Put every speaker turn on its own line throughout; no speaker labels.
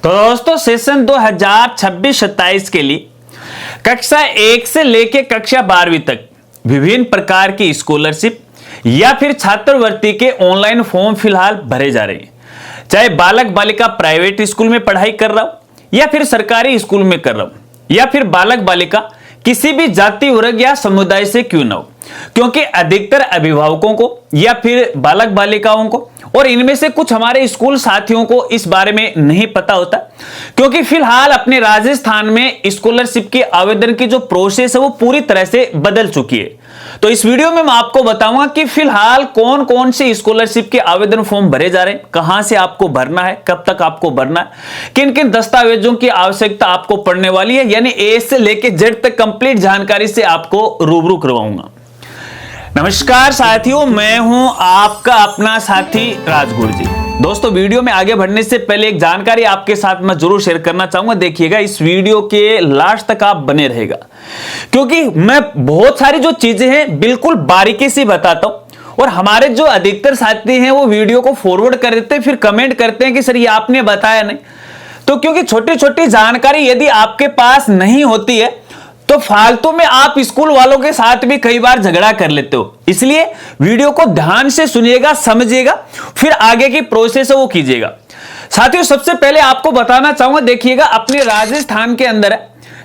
तो दोस्तों सेशन 2026-27 के लिए कक्षा 1 से लेकर कक्षा 12वीं तक विभिन्न प्रकार की स्कॉलरशिप या फिर छात्रवृत्ति के ऑनलाइन फॉर्म फिलहाल भरे जा रहे हैं। चाहे बालक बालिका प्राइवेट स्कूल में पढ़ाई कर रहा हो या फिर सरकारी स्कूल में कर रहा हो या फिर बालक बालिका किसी भी जाति वर्ग या समुदाय से क्यों ना हो, क्योंकि अधिकतर अभिभावकों को या फिर बालक बालिकाओं को और इनमें से कुछ हमारे स्कूल साथियों को इस बारे में नहीं पता होता, क्योंकि फिलहाल अपने राजस्थान में स्कॉलरशिप के आवेदन की जो प्रोसेस है वो पूरी तरह से बदल चुकी है। तो इस वीडियो में मैं आपको बताऊंगा कि फिलहाल कौन कौन से स्कॉलरशिप के आवेदन फॉर्म भरे जा रहे हैं, कहां से आपको भरना है, कब तक आपको भरना है, किन किन दस्तावेजों की आवश्यकता आपको पड़ने वाली है, यानी ए से लेकर जेड तक कंप्लीट जानकारी से आपको रूबरू करवाऊंगा। नमस्कार साथियों, मैं हूं आपका अपना साथी राजगुरु जी। दोस्तों वीडियो में आगे बढ़ने से पहले एक जानकारी आपके साथ मैं जरूर शेयर करना चाहूंगा। देखिएगा इस वीडियो के लास्ट तक आप बने रहेगा, क्योंकि मैं बहुत सारी जो चीजें हैं बिल्कुल बारीकी से बताता हूं और हमारे जो अधिकतर साथी हैं वो वीडियो को फॉरवर्ड कर देते हैं, फिर कमेंट करते हैं कि सर ये आपने बताया नहीं। तो क्योंकि छोटी छोटी जानकारी यदि आपके पास नहीं होती है तो फालतू में आप स्कूल वालों के साथ भी कई बार झगड़ा कर लेते हो, इसलिए वीडियो को ध्यान से सुनिएगा, समझिएगा, फिर आगे की प्रोसेस है वो कीजिएगा। साथियों सबसे पहले आपको बताना चाहूंगा, देखिएगा अपने राजस्थान के अंदर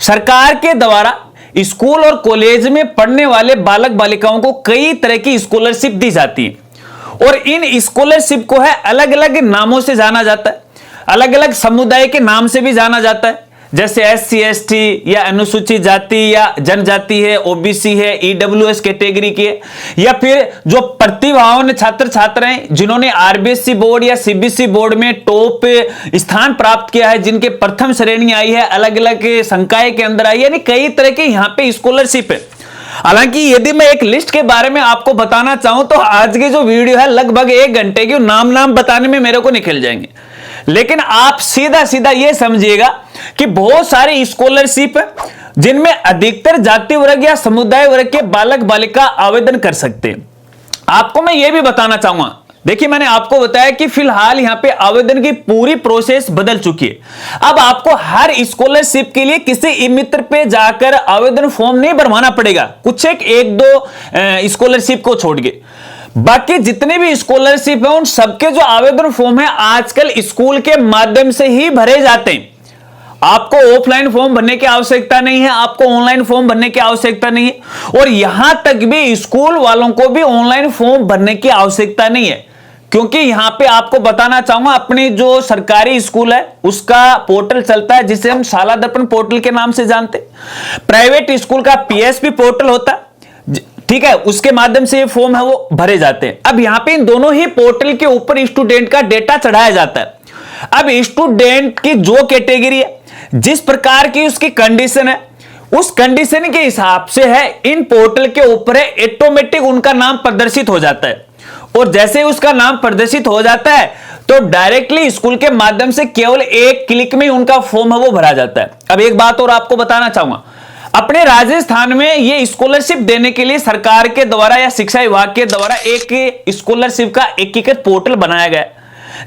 सरकार के द्वारा स्कूल और कॉलेज में पढ़ने वाले बालक बालिकाओं को कई तरह की स्कॉलरशिप दी जाती है और इन स्कॉलरशिप को है अलग अलग नामों से जाना जाता है, अलग अलग समुदाय के नाम से भी जाना जाता है, जैसे SC ST या अनुसूचित जाति या जनजाति है, OBC है, EWS कैटेगरी की है, या फिर जो प्रतिभावान छात्र छात्र हैं जिन्होंने RBSC बोर्ड या CBSE बोर्ड में टॉप स्थान प्राप्त किया है, जिनके प्रथम श्रेणी आई है, अलग अलग संकाय के अंदर आई है, यानी कई तरह के यहाँ पे स्कॉलरशिप है। हालांकि यदि मैं एक लिस्ट के बारे में आपको बताना चाहूं तो आज की जो वीडियो है लगभग 1 घंटे की, नाम बताने में मेरे को निकल जाएंगे, लेकिन आप सीधा सीधा यह समझिएगा कि बहुत सारी स्कॉलरशिप है जिनमें अधिकतर जाति वर्ग या समुदाय वर्ग के बालक बालिका आवेदन कर सकते हैं। आपको मैं यह भी बताना चाहूंगा, देखिए मैंने आपको बताया कि फिलहाल यहां पे आवेदन की पूरी प्रोसेस बदल चुकी है। अब आपको हर स्कॉलरशिप के लिए किसी ई मित्र पे जाकर आवेदन फॉर्म नहीं भरवाना पड़ेगा, कुछ एक दो स्कॉलरशिप को छोड़ के बाकी जितने भी स्कॉलरशिप है उन सबके जो आवेदन फॉर्म है आजकल स्कूल के माध्यम से ही भरे जाते हैं। आपको ऑफलाइन फॉर्म भरने की आवश्यकता नहीं है, आपको ऑनलाइन फॉर्म भरने की आवश्यकता नहीं है, और यहां तक भी स्कूल वालों को भी ऑनलाइन फॉर्म भरने की आवश्यकता नहीं है, क्योंकि यहां पे आपको बताना चाहूंगा अपनी जो सरकारी स्कूल है उसका पोर्टल चलता है जिसे हम शाला दर्पण पोर्टल के नाम से जानते हैं। प्राइवेट स्कूल का PSP पोर्टल होता है, ठीक है, उसके माध्यम से ये फॉर्म है वो भरे जाते हैं। अब यहां पे इन दोनों ही पोर्टल के ऊपर स्टूडेंट का डेटा चढ़ाया जाता है। अब स्टूडेंट की जो कैटेगरी है, जिस प्रकार की उसकी कंडीशन है, उस कंडीशन के हिसाब से है इन पोर्टल के ऊपर है ऑटोमेटिक उनका नाम प्रदर्शित हो जाता है, और जैसे उसका नाम प्रदर्शित हो जाता है तो डायरेक्टली स्कूल के माध्यम से केवल एक क्लिक में उनका फॉर्म है वो भरा जाता है। अब एक बात और आपको बताना चाहूंगा, अपने राजस्थान में ये स्कॉलरशिप देने के लिए सरकार के द्वारा या शिक्षा विभाग के द्वारा एक स्कॉलरशिप का एकीकृत पोर्टल बनाया गया है,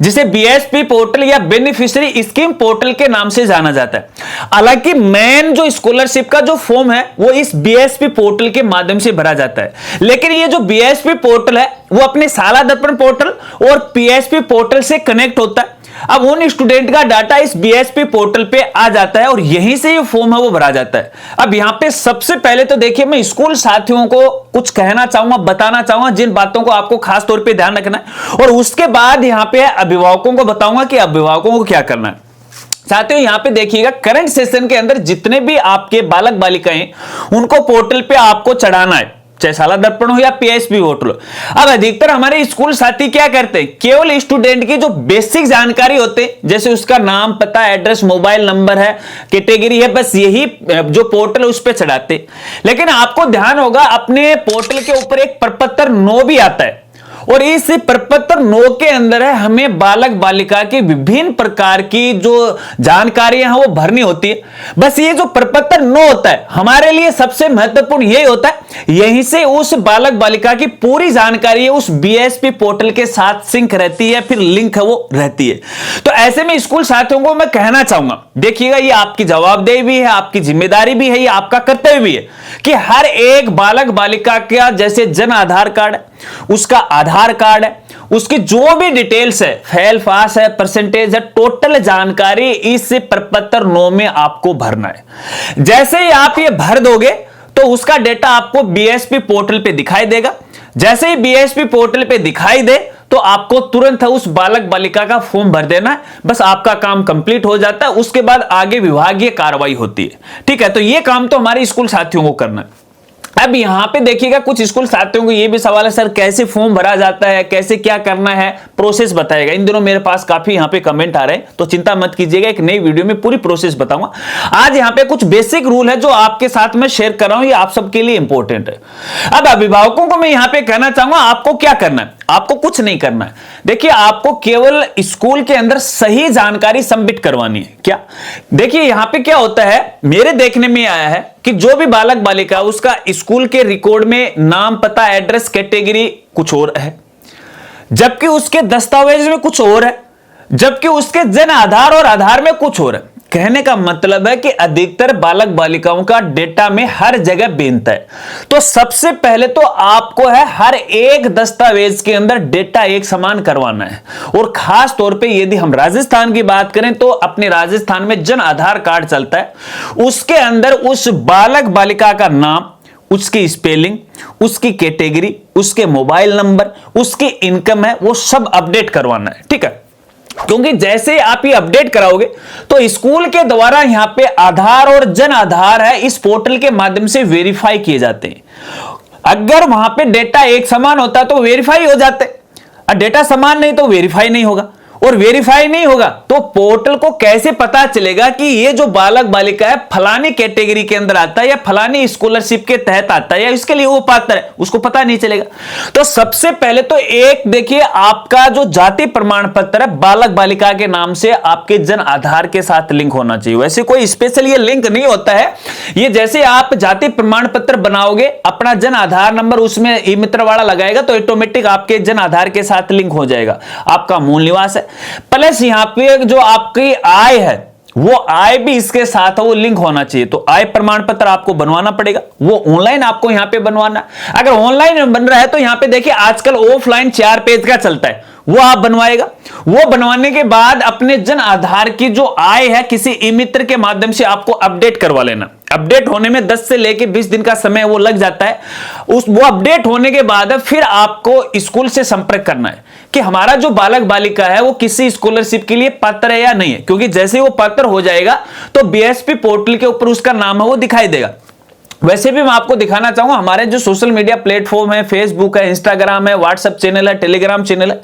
जिसे BSP पोर्टल या बेनिफिशियरी स्कीम पोर्टल के नाम से जाना जाता है। हालांकि मेन जो स्कॉलरशिप का जो फॉर्म है वो इस BSP पोर्टल के माध्यम से भरा जाता है, लेकिन ये जो BSP पोर्टल है वो अपने शाला दर्पण पोर्टल और PSP पोर्टल से कनेक्ट होता है। अब उन स्टूडेंट का डाटा इस BSP पोर्टल पे आ जाता है और यहीं से ये फॉर्म है वो भरा जाता है। अब यहां पे सबसे पहले तो देखिए मैं स्कूल साथियों को कुछ कहना चाहूंगा, बताना चाहूंगा जिन बातों को आपको खास तौर पे ध्यान रखना है, और उसके बाद यहां पे अभिभावकों को बताऊंगा कि अभिभावकों को क्या करना है। साथियों यहां पे देखिएगा करंट सेशन के अंदर जितने भी आपके बालक बालिकाएं उनको पोर्टल पे आपको चढ़ाना है, चाहे शाला दर्पण हो या PSP पोर्टल। अब अधिकतर हमारे स्कूल साथी क्या करते हैं, केवल स्टूडेंट की जो बेसिक जानकारी होते हैं, जैसे उसका नाम, पता, एड्रेस, मोबाइल नंबर है, कैटेगरी है, बस यही जो पोर्टल उस पर चढ़ाते। लेकिन आपको ध्यान होगा अपने पोर्टल के ऊपर एक प्रपत्र 9 भी आता है, और इस प्रपत्र 9 के अंदर है हमें बालक बालिका की विभिन्न प्रकार की जो जानकारियां हैं वो भरनी होती है। बस ये जो प्रपत्र 9 होता है हमारे लिए सबसे महत्वपूर्ण यही होता है, यहीं से उस बालक बालिका की पूरी जानकारी है उस बीएसपी पोर्टल के साथ सिंक रहती है, फिर लिंक है वो रहती है। तो ऐसे में स्कूल साथियों को मैं कहना चाहूंगा, देखिएगा ये आपकी जवाबदेही भी है, आपकी जिम्मेदारी भी है, ये आपका कर्तव्य भी है कि हर एक बालक बालिका का जैसे जन आधार कार्ड है, उसका आधार कार्ड है, उसकी जो भी डिटेल्स है, फेल पास है, परसेंटेज है, टोटल जानकारी इस प्रपत्र 9 में आपको भरना है। जैसे ही आप ये भर दोगे तो उसका डेटा आपको बीएसपी पोर्टल पे दिखाई देगा। जैसे ही बीएसपी पोर्टल पे दिखाई दे तो आपको तुरंत उस बालक बालिका का फॉर्म भर देना है, बस आपका काम कंप्लीट हो जाता है। उसके बाद आगे विभागीय कार्रवाई होती है। ठीक है, तो ये काम तो हमारे स्कूल साथियों को करना है। अब यहां पे देखिएगा कुछ स्कूल साथियों को ये भी सवाल है, सर कैसे फॉर्म भरा जाता है, कैसे क्या करना है, प्रोसेस बताएगा। इन दिनों मेरे पास काफी यहां पे कमेंट आ रहे हैं, तो चिंता मत कीजिएगा, एक नई वीडियो में पूरी प्रोसेस बताऊंगा। आज यहां पे कुछ बेसिक रूल है जो आपके साथ में शेयर कर रहा हूं, ये आप सबके लिए इंपॉर्टेंट है। अब अभिभावकों को मैं यहां पे कहना चाहूंगा, आपको क्या करना है, आपको कुछ नहीं करना है। देखिए आपको केवल स्कूल के अंदर सही जानकारी सबमिट करवानी है। क्या देखिए यहां पे क्या होता है, मेरे देखने में आया है कि जो भी बालक बालिका उसका स्कूल के रिकॉर्ड में नाम, पता, एड्रेस, कैटेगरी कुछ और है, जबकि उसके दस्तावेज में कुछ और है, जबकि उसके जन आधार और आधार में कुछ और है। कहने का मतलब है कि अधिकतर बालक बालिकाओं का डेटा में हर जगह भिन्नता है। तो सबसे पहले तो आपको है हर एक दस्तावेज के अंदर डेटा एक समान करवाना है। और खास तौर पे यदि हम राजस्थान की बात करें तो अपने राजस्थान में जन आधार कार्ड चलता है, उसके अंदर उस बालक बालिका का नाम, उसकी स्पेलिंग, उसकी कैटेगरी, उसके मोबाइल नंबर, उसकी इनकम है, वो सब अपडेट करवाना है। ठीक है, क्योंकि जैसे आप ये अपडेट कराओगे तो स्कूल के द्वारा यहां पे आधार और जन आधार है इस पोर्टल के माध्यम से वेरीफाई किए जाते हैं। अगर वहां पे डेटा एक समान होता तो वेरीफाई हो जाते, और डेटा समान नहीं तो वेरीफाई नहीं होगा, और वेरीफाई नहीं होगा तो पोर्टल को कैसे पता चलेगा कि ये जो बालक बालिका है फलानी कैटेगरी के अंदर आता है या फलानी स्कॉलरशिप के तहत आता है या इसके लिए वो पात्र है, उसको पता नहीं चलेगा। तो सबसे पहले तो एक देखिए आपका जो जाति प्रमाण पत्र है बालक बालिका के नाम से आपके जन आधार के साथ लिंक होना चाहिए। वैसे कोई स्पेशल ये लिंक नहीं होता है, ये जैसे आप जाति प्रमाण पत्र बनाओगे, अपना जन आधार नंबर उसमें ई मित्र वाला लगाएगा तो ऑटोमेटिक आपके जन आधार के साथ लिंक हो जाएगा। आपका मूल निवास है प्लस यहां पे जो आपकी आय है वो आय भी इसके साथ वो लिंक होना चाहिए। तो आय प्रमाण पत्र आपको बनवाना पड़ेगा, वो ऑनलाइन आपको यहां पे बनवाना। अगर ऑनलाइन बन रहा है तो यहां पे देखिए आजकल ऑफलाइन 4 पेज का चलता है, वो आप बनवाएगा। वो बनवाने के बाद अपने जन आधार की जो आय है किसी ई मित्र के माध्यम से आपको अपडेट करवा लेना। अपडेट होने में 10 से लेकर 20 दिन का समय वो लग जाता है। वो अपडेट होने के बाद फिर आपको स्कूल से संपर्क करना है कि हमारा जो बालक बालिका है वो किसी स्कॉलरशिप के लिए पात्र है या नहीं है, क्योंकि जैसे ही वो पात्र हो जाएगा तो बीएसपी पोर्टल के ऊपर उसका नाम है वो दिखाई देगा। वैसे भी मैं आपको दिखाना चाहूंगा हमारे जो सोशल मीडिया प्लेटफॉर्म है, फेसबुक है, इंस्टाग्राम है, व्हाट्सएप चैनल है, टेलीग्राम चैनल है,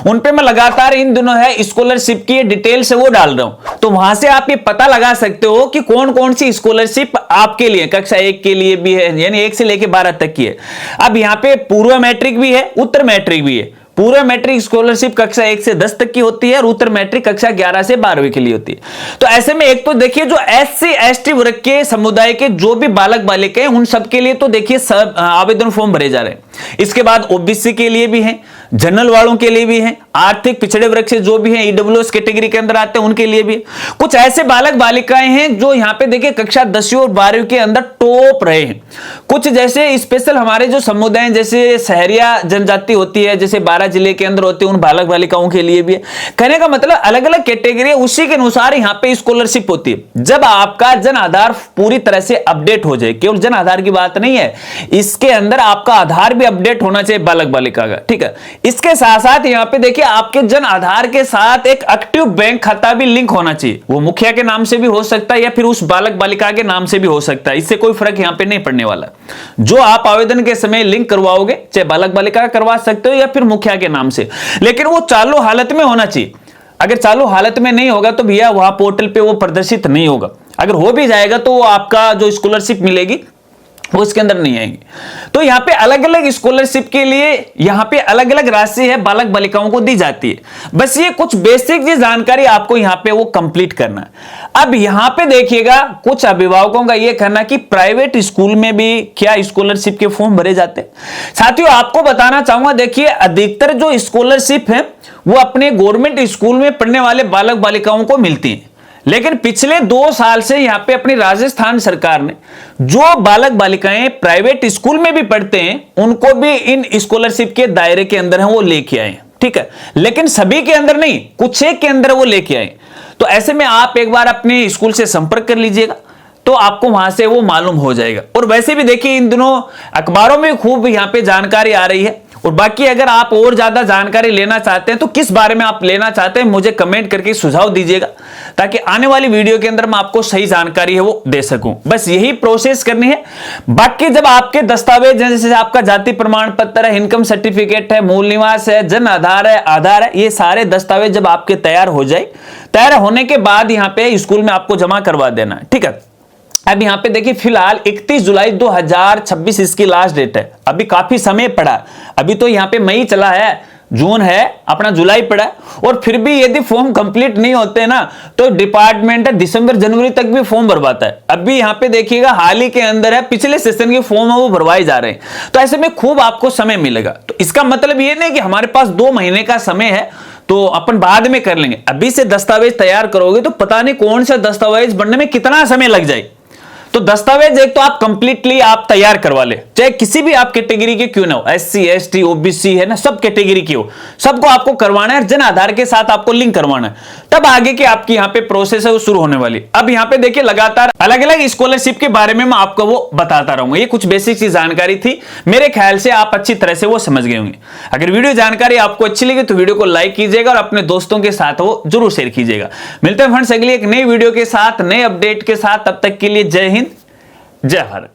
उन पे मैं लगातार इन दिनों है स्कॉलरशिप की डिटेल्स है वो डाल रहा हूं। तो वहां से आप ये पता लगा सकते हो कि कौन कौन सी स्कॉलरशिप आपके लिए, कक्षा 1 के लिए भी है, यानी 1 से लेकर 12 तक की है। अब यहाँ पे पूर्व मैट्रिक भी है, उत्तर मैट्रिक भी है। पूर्व मैट्रिक स्कॉलरशिप कक्षा 1 से 10 तक की होती है और उत्तर मैट्रिक कक्षा 11 से 12वीं के लिए होती है। तो ऐसे में एक तो देखिए जो SC ST वर्ग के समुदाय के जो भी बालक बालिका हैं उन सब के लिए तो देखिए सब आवेदन फॉर्म भरे जा रहे हैं। इसके बाद OBC के लिए भी हैं, जनरल वालों के लिए भी हैं, आर्थिक पिछड़े वर्ग से जो भी हैं EWS कैटेगरी के अंदर आते हैं उनके लिए भी। कुछ ऐसे बालक बालिकाएं हैं जो यहाँ पे देखिए कक्षा 10वीं और 12वीं के अंदर टॉप रहे हैं। कुछ जैसे स्पेशल हमारे जो समुदाय जैसे शहरिया जनजाति होती है, जैसे 12 जिले के अंदर होते हैं, उन बालक बालिकाओं के लिए भी है। कहने का मतलब अलग अलग कैटेगरी है, उसी के अनुसार यहाँ पे स्कॉलरशिप होती है। जब आपका जन आधार पूरी तरह से अपडेट हो जाए, केवल जन आधार की बात नहीं है, इसके अंदर आपका आधार भी अपडेट होना चाहिए बालक बालिका का। ठीक है, इसके साथ साथ यहाँ पे देखिए आपके जन आधार के साथ एक एक्टिव बैंक खाता भी लिंक होना चाहिए। वो मुखिया के नाम से भी हो सकता है या फिर उस बालक बालिका के नाम से भी हो सकता है, इससे कोई फर्क यहाँ पे नहीं पड़ने वाला। जो आप आवेदन के समय लिंक करवाओगे, चाहे बालक बालिका का करवा सकते हो या फिर मुखिया के नाम से, लेकिन वो चालू हालत में होना चाहिए। अगर चालू हालत में नहीं होगा तो भैया वहां पोर्टल पे वो प्रदर्शित नहीं होगा। अगर हो भी जाएगा तो वो आपका जो स्कॉलरशिप मिलेगी वो इसके अंदर नहीं आएंगे। तो यहाँ पे अलग अलग स्कॉलरशिप के लिए यहाँ पे अलग अलग राशि है बालक बालिकाओं को दी जाती है। बस ये कुछ बेसिक जी जानकारी आपको यहाँ पे वो कंप्लीट करना है। अब यहाँ पे देखिएगा कुछ अभिभावकों का ये कहना कि प्राइवेट स्कूल में भी क्या स्कॉलरशिप के फॉर्म भरे जाते हैं। साथियों आपको बताना चाहूंगा, देखिए अधिकतर जो स्कॉलरशिप है वो अपने गवर्नमेंट स्कूल में पढ़ने वाले बालक बालिकाओं को मिलती है, लेकिन पिछले 2 साल से यहां पे अपनी राजस्थान सरकार ने जो बालक बालिकाएं प्राइवेट स्कूल में भी पढ़ते हैं उनको भी इन स्कॉलरशिप के दायरे के अंदर है वो लेके आए। ठीक है, लेकिन सभी के अंदर नहीं, कुछ एक के अंदर वो लेके आए। तो ऐसे में आप एक बार अपने स्कूल से संपर्क कर लीजिएगा तो आपको वहां से वो मालूम हो जाएगा। और वैसे भी देखिए इन दिनों अखबारों में खूब यहां पे जानकारी आ रही है। और बाकी अगर आप और ज्यादा जानकारी लेना चाहते हैं तो किस बारे में आप लेना चाहते हैं मुझे कमेंट करके सुझाव दीजिएगा, ताकि आने वाली वीडियो के अंदर मैं आपको सही जानकारी है वो दे सकूं। बस यही प्रोसेस करनी है। बाकी जब आपके दस्तावेज जैसे आपका जाति प्रमाण पत्र है, इनकम सर्टिफिकेट है, मूल निवास है, जन आधार है, आधार है, ये सारे दस्तावेज जब आपके तैयार हो जाए, तैयार होने के बाद यहाँ पे स्कूल में आपको जमा करवा देना है। ठीक है, अब यहां पे देखिए फिलहाल 31 जुलाई 2026 इसकी लास्ट डेट है। अभी काफी समय पड़ा, अभी तो यहां पे मई चला है, जून है, अपना जुलाई पड़ा है। और फिर भी यदि फॉर्म कंप्लीट नहीं होते ना तो डिपार्टमेंट दिसंबर जनवरी तक भी फॉर्म भरवाता है। अभी यहां पे देखिएगा हाल ही के अंदर है, पिछले सेशन के फॉर्म है वो भरवाए जा रहे हैं। तो ऐसे में खूब आपको समय मिलेगा। तो इसका मतलब ये नहीं कि हमारे पास 2 महीने का समय है तो अपन बाद में कर लेंगे। अभी से दस्तावेज तैयार करोगे तो पता नहीं कौन सा दस्तावेज बनने में कितना समय लग जाए। तो दस्तावेज एक तो आप कंप्लीटली आप तैयार करवा ले, चाहे किसी भी आप कैटेगरी के क्यों ना हो, SC ST OBC है ना, सब कैटेगरी की हो, सबको आपको करवाना है। जन आधार के साथ आपको लिंक करवाना है, तब आगे की आपकी यहाँ पे प्रोसेस है वो शुरू होने वाली। अब यहाँ पे देखिए लगातार अलग अलग स्कॉलरशिप के बारे में मैं आपको वो बताता रहूंगा। ये कुछ बेसिक सी जानकारी थी, मेरे ख्याल से आप अच्छी तरह से वो समझ गए होंगे। अगर वीडियो जानकारी आपको अच्छी लगी तो वीडियो को लाइक कीजिएगा और अपने दोस्तों के साथ वो जरूर शेयर कीजिएगा। मिलते हैं फ्रेंड्स अगली एक नई वीडियो के साथ, नए अपडेट के साथ। तब तक के लिए जय हिंद, जय भारत।